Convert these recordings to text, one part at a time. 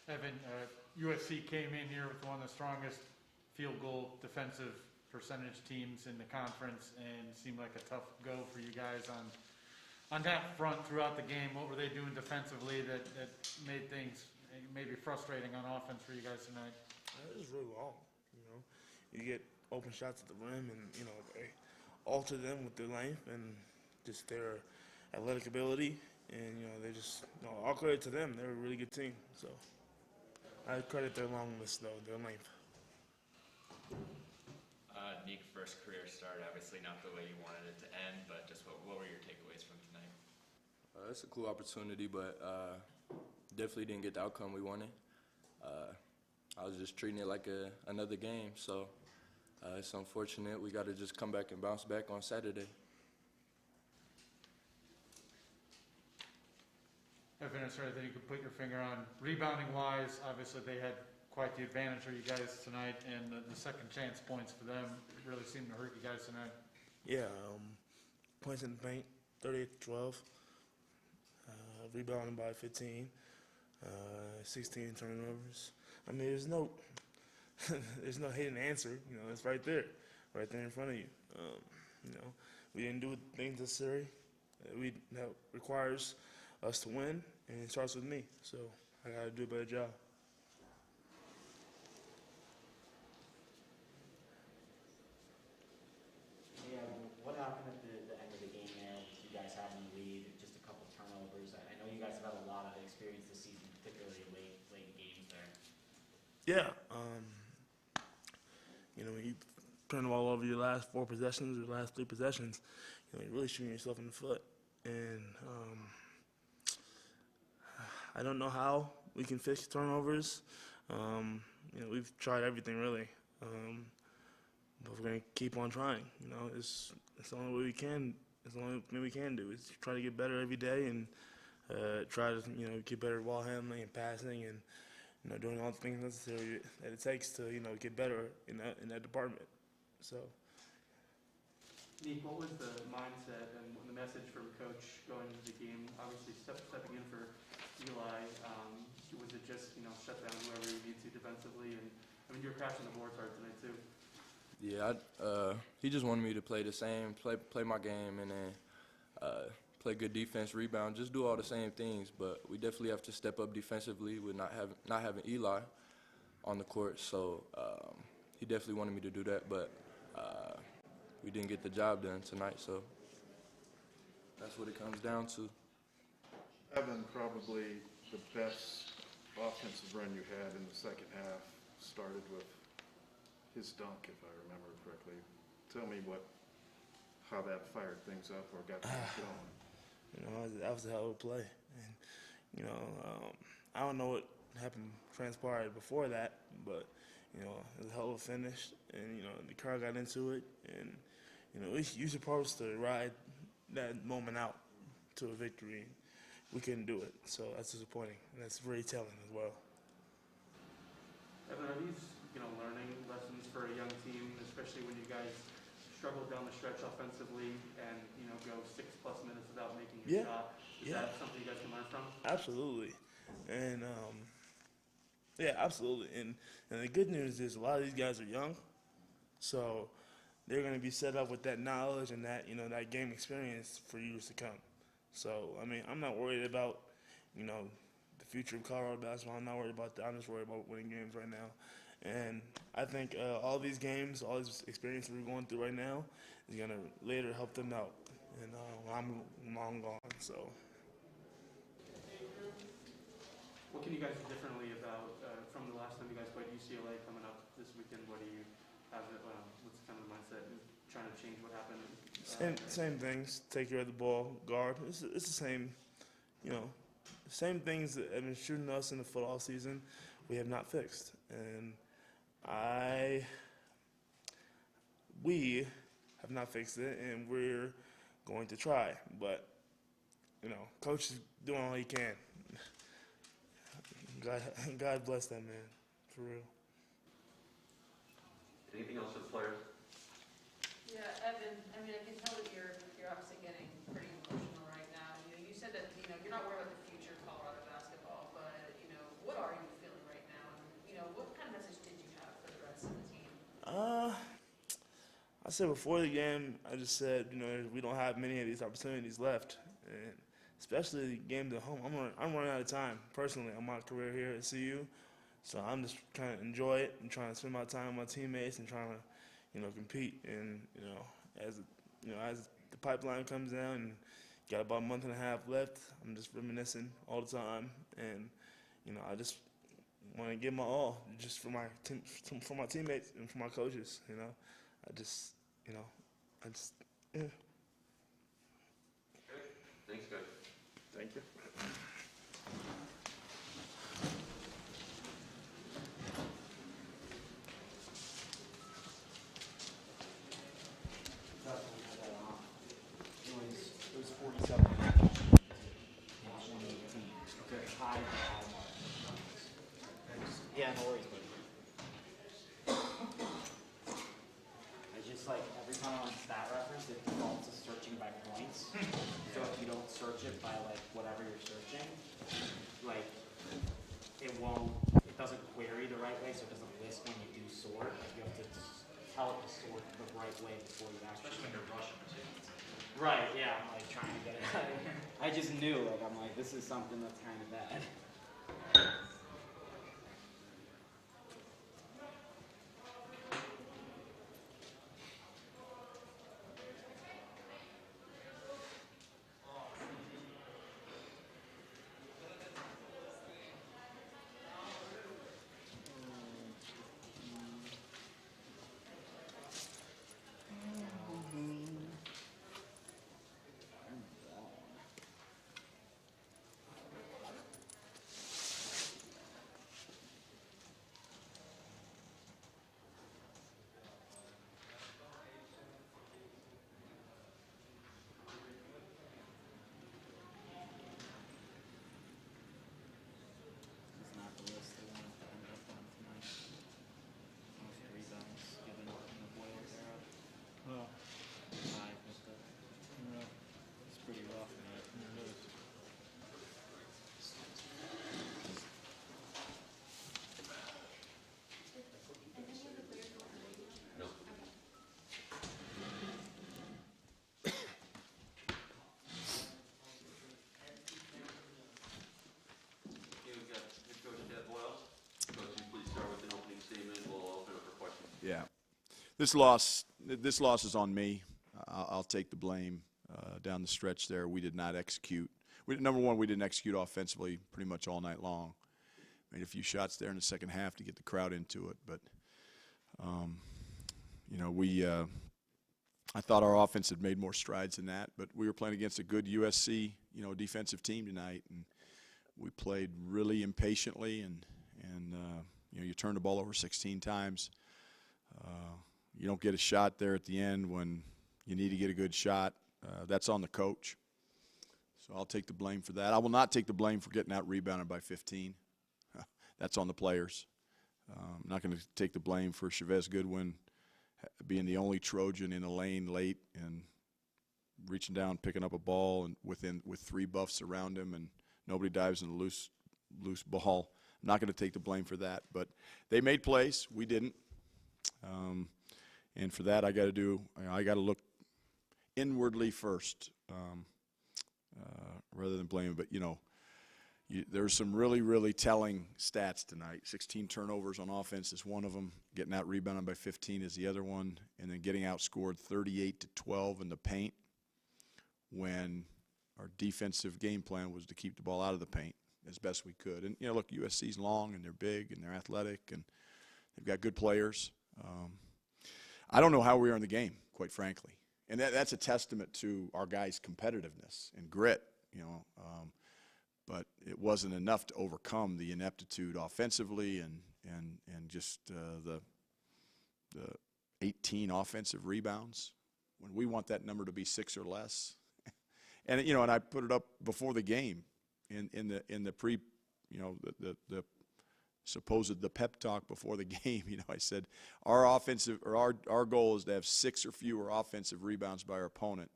Evan, USC came in here with one of the strongest field goal defensive percentage teams in the conference and seemed like a tough go for you guys on that front throughout the game. What were they doing defensively that made things maybe frustrating on offense for you guys tonight? It was really long. You get open shots at the rim, and they alter them with their length and just their athletic ability, and they just all credit to them. They're a really good team. So I credit their longness though, their length. Nick, first career start, obviously not the way you wanted it to end, but just what were your takeaways from tonight? It's a cool opportunity, but definitely didn't get the outcome we wanted. I was just treating it like another game, so it's unfortunate. We got to just come back and bounce back on Saturday. Evan, is there anything you could put your finger on? Rebounding-wise, obviously they had quite the advantage for you guys tonight, and the second chance points for them really seemed to hurt you guys tonight. Yeah, points in the paint, 38-12. Rebounding by 15. 16 turnovers. I mean, there's no hidden answer. It's right there in front of you. We didn't do things necessary. That requires us to win, and it starts with me. So I got to do a better job. Yeah, what happened at the end of the game there? You guys had in the lead, just a couple turnovers. I know you guys have had a lot of experience this season, particularly late games there. Yeah, when you turn the ball over your last 4 possessions or last 3 possessions, you're really shooting yourself in the foot. And I don't know how we can fix turnovers. We've tried everything really, but we're gonna keep on trying. It's the only way we can. It's the only thing we can do is try to get better every day and try to get better at ball handling and passing and doing all the things necessary that it takes to get better in that department. So. Nick, what was the mindset and the message from Coach going into the game? Obviously, stepping in for Eli, was it just shut down whoever you need to defensively? And I mean, you're crashing the boards hard tonight too. Yeah, he just wanted me to play the same, play my game, and then play good defense, rebound, just do all the same things. But we definitely have to step up defensively with not having Eli on the court. So he definitely wanted me to do that, but we didn't get the job done tonight. So that's what it comes down to. Evan, probably the best offensive run you had in the second half started with his dunk, if I remember correctly. Tell me how that fired things up or got things going. That was a hell of a play. And, I don't know what transpired before that, but, it was a hell of a finish. And, the crowd got into it. And, you're supposed to ride that moment out to a victory. We couldn't do it, so that's disappointing. And that's very telling as well. Evan, are these learning lessons for a young team, especially when you guys struggle down the stretch offensively and go 6+ minutes without making a shot? Is that something you guys can learn from? Absolutely, and absolutely. And the good news is a lot of these guys are young, so they're going to be set up with that knowledge and that that game experience for years to come. So I mean, I'm not worried about the future of Colorado basketball. I'm not worried about that. I'm just worried about winning games right now. And I think all these games, all this experience we're going through right now is going to later help them out. And I'm long gone, so. What can you guys do differently about from the last time you guys played UCLA coming up this weekend? What do you have? What's kind of the mindset in trying to change what happened? Same things. Take care of the ball, guard. It's the same, same things that have been shooting us in the football season. We have not fixed, and we have not fixed it, and we're going to try. But Coach is doing all he can. God bless that man, for real. Anything else for the players? Yeah, Evan, I mean, I can tell that you're obviously getting pretty emotional right now. You said that, you're not worried about the future of Colorado basketball, but, what are you feeling said before the game, I just said, we don't have many of these opportunities left, and especially games at home. I'm running out of time personally on my career here at CU, so I'm just trying to enjoy it and trying to spend my time with my teammates and trying to, compete. And as as the pipeline comes down and got about a month and a half left, I'm just reminiscing all the time, and I just want to give my all just for my for my teammates and for my coaches. I just, yeah. Thanks, guys. Thank you. It was 47. Okay. High mark. Yeah, no worries, buddy. I just every time on stat reference, it defaults to searching by points. So if you don't search it by whatever you're searching, it doesn't query the right way, so it doesn't list when you do sort. You have to tell it to sort the right way before you actually. Especially when you're rushing too. Right, yeah, I'm trying to get it. I just knew, I'm this is something that's kind of bad. Yeah, this loss is on me. I'll take the blame down the stretch there. We did not execute. Number one, we didn't execute offensively pretty much all night long. Made a few shots there in the second half to get the crowd into it, but I thought our offense had made more strides than that. But we were playing against a good USC defensive team tonight, and we played really impatiently, and you turn the ball over 16 times. You don't get a shot there at the end when you need to get a good shot. That's on the coach. So I'll take the blame for that. I will not take the blame for getting out rebounded by 15. That's on the players. I'm not going to take the blame for Chavez Goodwin being the only Trojan in a lane late and reaching down, picking up a ball, and with three buffs around him, and nobody dives in a loose ball. I'm not going to take the blame for that. But they made plays. We didn't. And for that, I got to look inwardly first, rather than blame. But there's some really, really telling stats tonight. 16 turnovers on offense is one of them. Getting out rebounded by 15 is the other one, and then getting outscored 38-12 in the paint when our defensive game plan was to keep the ball out of the paint as best we could. And look, USC's long and they're big and they're athletic and they've got good players. I don't know how we are in the game, quite frankly. And that's a testament to our guys' competitiveness and grit, but it wasn't enough to overcome the ineptitude offensively and just the 18 offensive rebounds when we want that number to be 6 or less. And and I put it up before the game in the pre, the supposed pep talk before the game. I said our goal is to have 6 or fewer offensive rebounds by our opponent.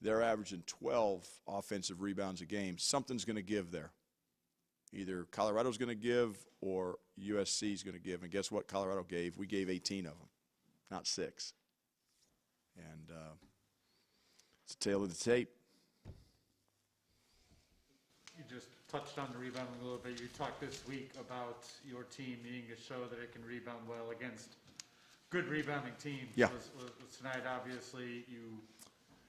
They're averaging 12 offensive rebounds a game. Something's going to give there. Either Colorado's going to give or USC's going to give. And guess what Colorado gave? We gave 18 of them, not 6. And it's a tale of the tape. You just touched on the rebounding a little bit. You talked this week about your team needing to show that it can rebound well against good rebounding teams. Yeah. Was tonight, obviously, you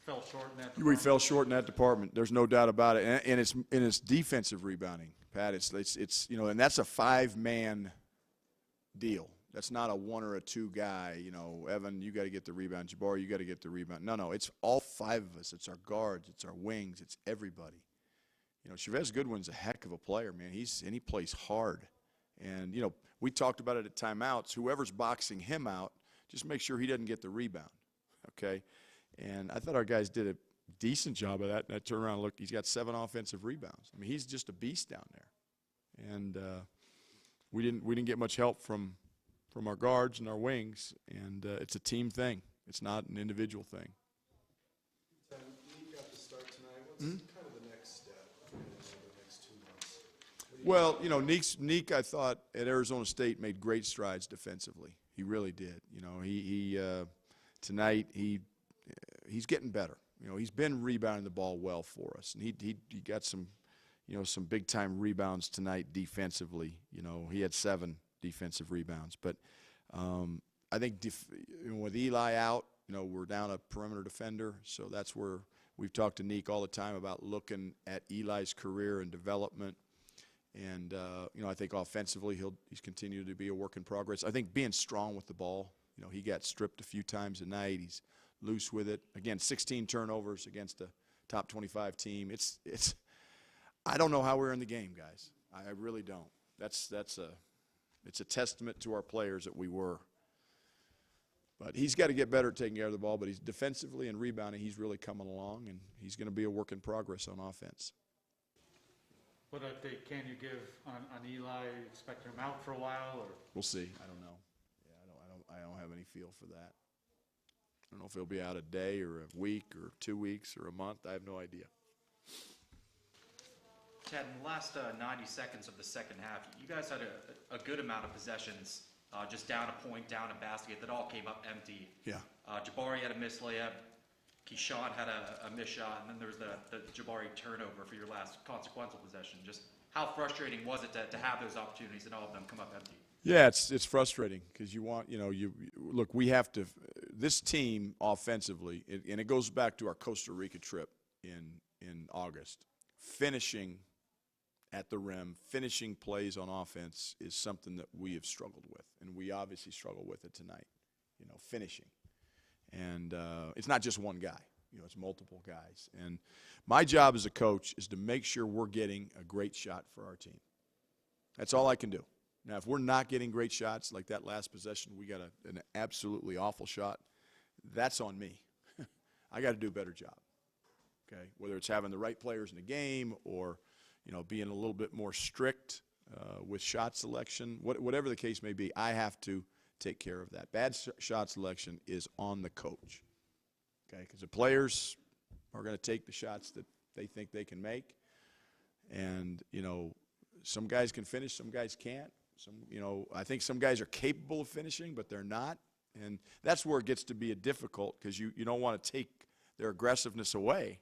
fell short in that We department. fell short in that department. There's no doubt about it. And it's defensive rebounding, Pat. It's and that's a 5-man deal. That's not a 1 or a 2 guy. Evan, you got to get the rebound. Jabari, you got to get the rebound. No, it's all 5 of us. It's our guards. It's our wings. It's everybody. Chavez Goodwin's a heck of a player, man. He plays hard. And, we talked about it at timeouts. Whoever's boxing him out, just make sure he doesn't get the rebound, okay? And I thought our guys did a decent job of that. And I turned around and looked, he's got 7 offensive rebounds. I mean, he's just a beast down there. And we didn't get much help from our guards and our wings. And it's a team thing. It's not an individual thing. You got to start tonight. What's kind of the next step in the next 2 months? Well, Neek, I thought at Arizona State made great strides defensively. He really did. He tonight he's getting better. He's been rebounding the ball well for us, and he got some big time rebounds tonight defensively. He had 7 defensive rebounds, but I think with Eli out, we're down a perimeter defender, so that's where we've talked to Neek all the time about looking at Eli's career and development. And, I think offensively he's continued to be a work in progress. I think being strong with the ball, he got stripped a few times a night. He's loose with it. Again, 16 turnovers against a top 25 team. I don't know how we're in the game, guys. I really don't. It's a testament to our players that we were. But he's got to get better at taking care of the ball. But he's defensively and rebounding, he's really coming along, and he's going to be a work in progress on offense. What update can you give on Eli? Expecting him out for a while, or? We'll see. I don't know. Yeah, I don't have any feel for that. I don't know if he'll be out a day or a week or 2 weeks or a month. I have no idea. Ted, in the last 90 seconds of the second half, you guys had a good amount of possessions, just down a point, down a basket, that all came up empty. Yeah. Jabari had a missed layup. Keyshawn had a missed shot, and then there was the Jabari turnover for your last consequential possession. Just how frustrating was it to have those opportunities and all of them come up empty? Yeah, it's frustrating because you want, look, we have to, this team offensively, and it goes back to our Costa Rica trip in August, finishing at the rim, finishing plays on offense is something that we have struggled with, and we obviously struggle with it tonight, finishing. And it's not just one guy, it's multiple guys. And my job as a coach is to make sure we're getting a great shot for our team. That's all I can do. Now, if we're not getting great shots, like that last possession, we got an absolutely awful shot, that's on me. I got to do a better job, okay? Whether it's having the right players in the game or, being a little bit more strict with shot selection, whatever the case may be, I have to take care of that. Bad shot selection is on the coach, okay? Because the players are going to take the shots that they think they can make. And, some guys can finish, some guys can't. I think some guys are capable of finishing, but they're not. And that's where it gets to be difficult because you don't want to take their aggressiveness away.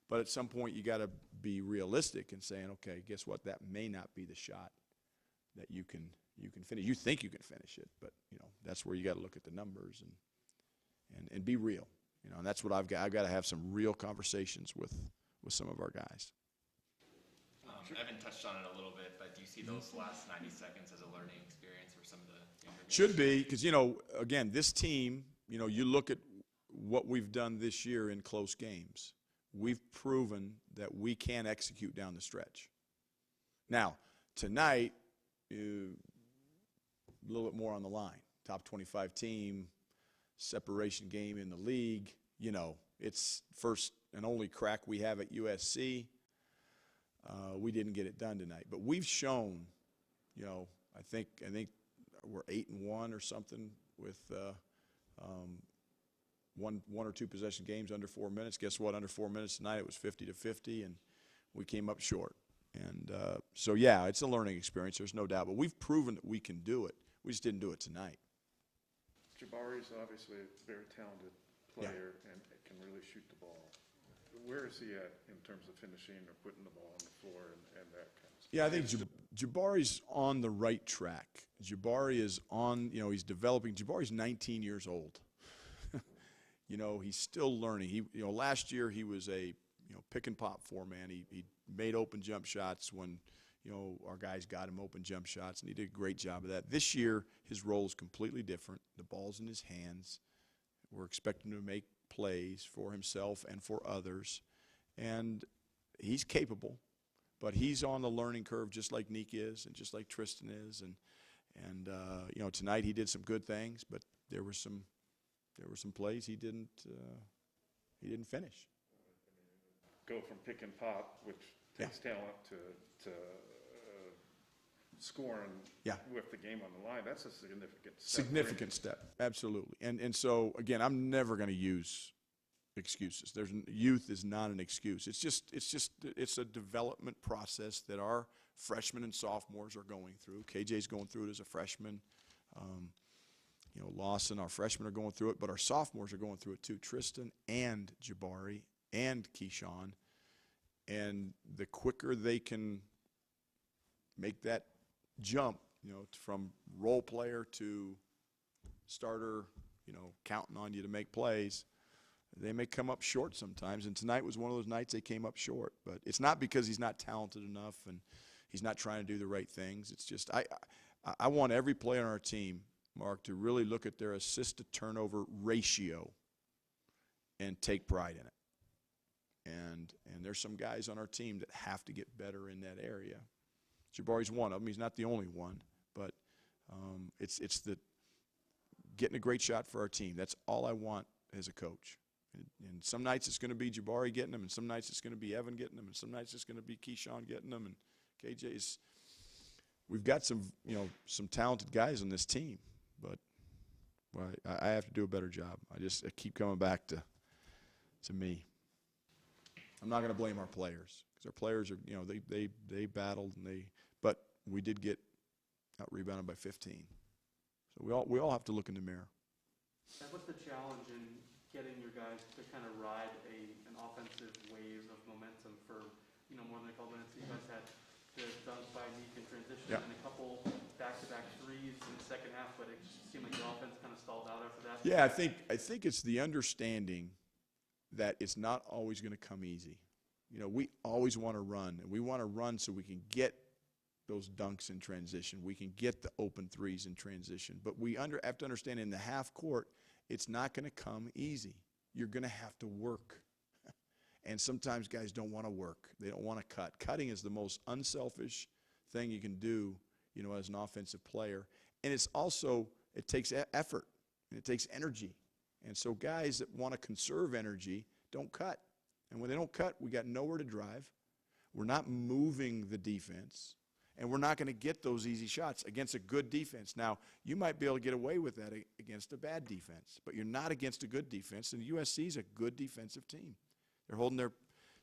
But at some point you got to be realistic and saying, okay, guess what? That may not be the shot that you can finish. You think you can finish it, but that's where you got to look at the numbers and be real. And that's what I've got to have some real conversations with some of our guys. Evan touched on it a little bit, but do you see those last 90 seconds as a learning experience for some of the younger guys? Should be, because, again, this team, you look at what we've done this year in close games. We've proven that we can execute down the stretch. Now, tonight, a little bit more on the line. Top 25 team, separation game in the league. It's first and only crack we have at USC. We didn't get it done tonight, but we've shown, I think we're 8-1 or something with one or two possession games under 4 minutes. Guess what? Under 4 minutes tonight, it was 50-50, and we came up short. And so, yeah, it's a learning experience. There's no doubt, but we've proven that we can do it. We just didn't do it tonight. Jabari's obviously a very talented player and can really shoot the ball. Where is he at in terms of finishing or putting the ball on the floor and that kind of stuff? Yeah, I think Jabari's on the right track. Jabari is on, he's developing. Jabari's 19 years old. He's still learning. Last year he was a, pick and pop four-man. He made open jump shots when, our guys got him open jump shots, and he did a great job of that. This year, his role is completely different. The ball's in his hands. We're expecting him to make plays for himself and for others. And he's capable, but he's on the learning curve just like Nick is and just like Tristan is. And tonight he did some good things, but there were some plays he didn't finish. Go from pick and pop, which takes talent, to scoring with the game on the line. That's a significant step. Absolutely. And so, again, I'm never going to use excuses. Youth is not an excuse. It's a development process that our freshmen and sophomores are going through. KJ's going through it as a freshman. Lawson, our freshmen, are going through it, but our sophomores are going through it too. Tristan and Jabari and Keyshawn. And the quicker they can make that jump, from role player to starter, counting on you to make plays, they may come up short sometimes. And tonight was one of those nights they came up short. But it's not because he's not talented enough and he's not trying to do the right things. It's just I want every player on our team, Mark, to really look at their assist-to-turnover ratio and take pride in it. And there's some guys on our team that have to get better in that area. Jabari's one of them. He's not the only one, but it's the getting a great shot for our team. That's all I want as a coach. And some nights it's going to be Jabari getting them, and some nights it's going to be Evan getting them, and some nights it's going to be Keyshawn getting them, and KJ's. We've got some talented guys on this team, but I have to do a better job. I keep coming back to me. I'm not going to blame our players because our players are, they battled but we did get out rebounded by 15. So we all have to look in the mirror. And what's the challenge in getting your guys to kind of ride an offensive wave of momentum for more than a couple minutes? You guys had the dunk by Nick in transition and a couple back-to-back threes in the second half, but it just seemed like the offense kind of stalled out after that. Yeah, I think it's the understanding that it's not always going to come easy. We always want to run, and we want to run so we can get those dunks in transition. We can get the open threes in transition. But we have to understand in the half court, it's not going to come easy. You're going to have to work. And sometimes guys don't want to work. They don't want to cut. Cutting is the most unselfish thing you can do, as an offensive player. And it takes effort, and it takes energy. And so guys that want to conserve energy don't cut. And when they don't cut, we got nowhere to drive. We're not moving the defense. And we're not going to get those easy shots against a good defense. Now, you might be able to get away with that against a bad defense, but you're not against a good defense. And USC is a good defensive team. They're holding their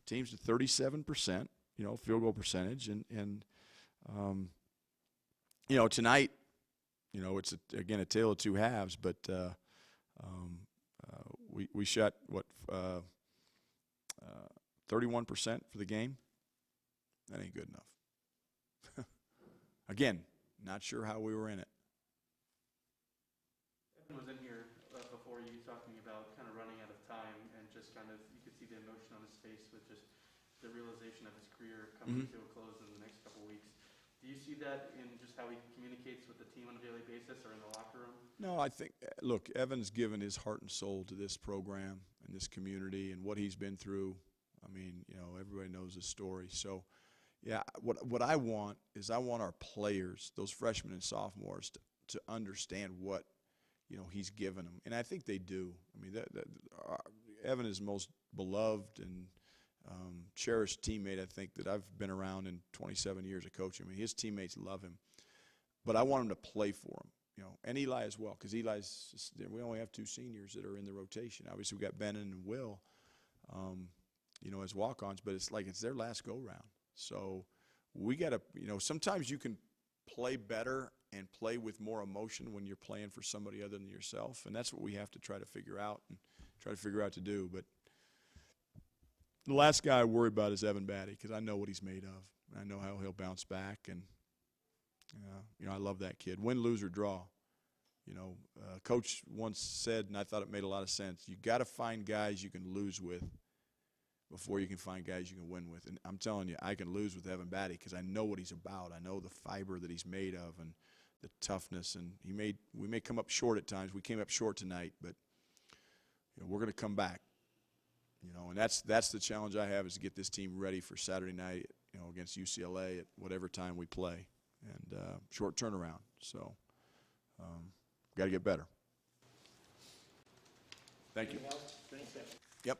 teams to 37%, field goal percentage. And tonight, it's, again, a tale of two halves, but we shot, 31% for the game? That ain't good enough. Again, not sure how we were in it. Evan was in here before you talking about kind of running out of time and just kind of, you could see the emotion on his face with just the realization of his career coming to a close in the next couple of weeks. Do you see that in just how he communicates with the team on a daily basis or in the locker room? No, I think, look, Evan's given his heart and soul to this program and this community and what he's been through. I mean, everybody knows his story. So, yeah, what I want is I want our players, those freshmen and sophomores, to understand what, he's given them. And I think they do. I mean, Evan is the most beloved and cherished teammate, I think, that I've been around in 27 years of coaching. I mean, his teammates love him. But I want him to play for him, and Eli as well, because we only have two seniors that are in the rotation. Obviously, we got Bennon and Will, as walk-ons, but it's like it's their last go-round. So we got to, sometimes you can play better and play with more emotion when you're playing for somebody other than yourself, and that's what we have to try to figure out. And try to figure out to do. But the last guy I worry about is Evan Batty because I know what he's made of. I know how he'll bounce back, and I love that kid. Win, lose, or draw. Coach once said, and I thought it made a lot of sense, you got to find guys you can lose with before you can find guys you can win with. And I'm telling you, I can lose with Evan Batty because I know what he's about. I know the fiber that he's made of and the toughness. And we may come up short at times. We came up short tonight, but we're going to come back. And that's the challenge I have, is to get this team ready for Saturday night, against UCLA at whatever time we play, and short turnaround. So got to get better. Thank you. Thanks, Ed. Yep.